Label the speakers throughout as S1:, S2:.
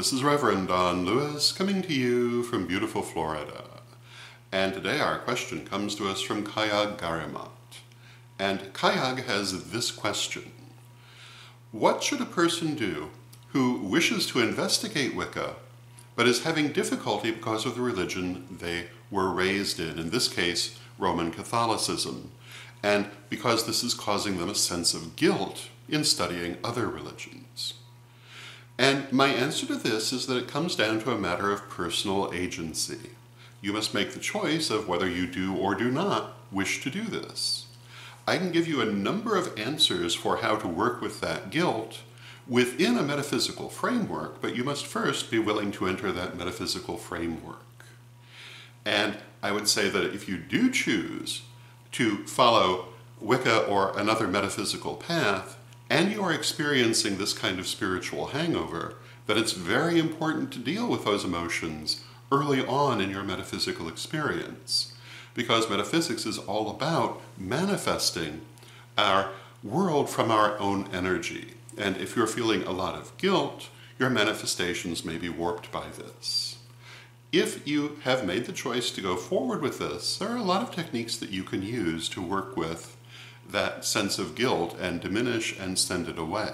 S1: this is Reverend Don Lewis coming to you from beautiful Florida. And today our question comes to us from Kuyog Garimot. And Kuyog has this question. What should a person do who wishes to investigate Wicca, but is having difficulty because of the religion they were raised in this case, Roman Catholicism, and because this is causing them a sense of guilt in studying other religions? And my answer to this is that it comes down to a matter of personal agency. You must make the choice of whether you do or do not wish to do this. I can give you a number of answers for how to work with that guilt within a metaphysical framework, but you must first be willing to enter that metaphysical framework. And I would say that if you do choose to follow Wicca or another metaphysical path, and you are experiencing this kind of spiritual hangover, that it's very important to deal with those emotions early on in your metaphysical experience. Because metaphysics is all about manifesting our world from our own energy. And if you're feeling a lot of guilt, your manifestations may be warped by this. If you have made the choice to go forward with this, there are a lot of techniques that you can use to work with that sense of guilt and diminish and send it away.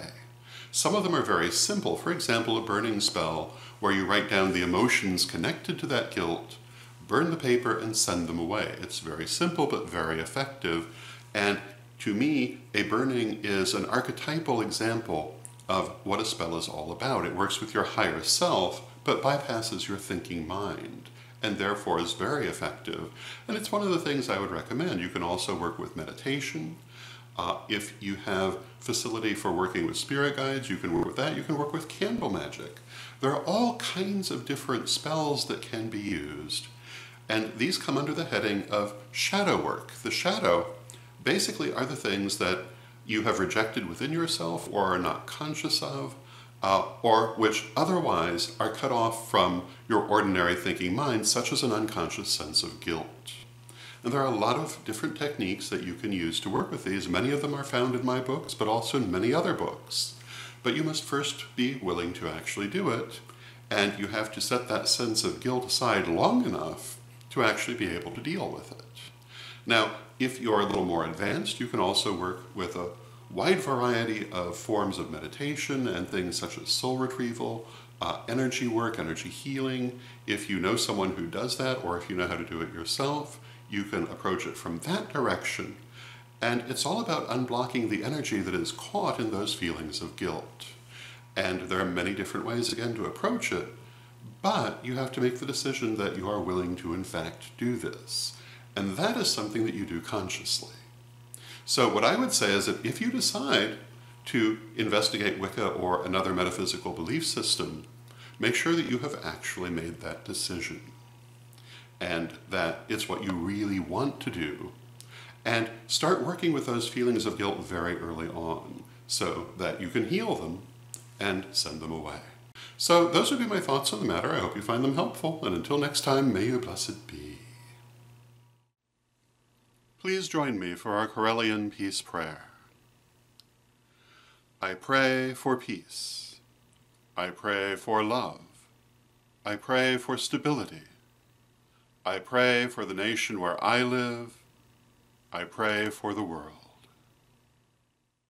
S1: Some of them are very simple. For example, a burning spell where you write down the emotions connected to that guilt, burn the paper, and send them away. It's very simple but very effective. And to me, a burning is an archetypal example of what a spell is all about. It works with your higher self, but bypasses your thinking mind, and therefore is very effective. And it's one of the things I would recommend. You can also work with meditation. If you have facility for working with spirit guides, you can work with that. You can work with candle magic. There are all kinds of different spells that can be used, and these come under the heading of shadow work. The shadow basically are the things that you have rejected within yourself or are not conscious of, or which otherwise are cut off from your ordinary thinking mind, such as an unconscious sense of guilt. And there are a lot of different techniques that you can use to work with these. Many of them are found in my books, but also in many other books. But you must first be willing to actually do it, and you have to set that sense of guilt aside long enough to actually be able to deal with it. Now, if you're a little more advanced, you can also work with a wide variety of forms of meditation and things such as soul retrieval, energy work, energy healing. If you know someone who does that, or if you know how to do it yourself, you can approach it from that direction. And it's all about unblocking the energy that is caught in those feelings of guilt. And there are many different ways, again, to approach it, but you have to make the decision that you are willing to, in fact, do this. And that is something that you do consciously. So what I would say is that if you decide to investigate Wicca or another metaphysical belief system, make sure that you have actually made that decision, and that it's what you really want to do. And start working with those feelings of guilt very early on so that you can heal them and send them away. So those would be my thoughts on the matter. I hope you find them helpful, and until next time, may you blessed be. Please join me for our Correllian peace prayer. I pray for peace. I pray for love. I pray for stability. I pray for the nation where I live. I pray for the world.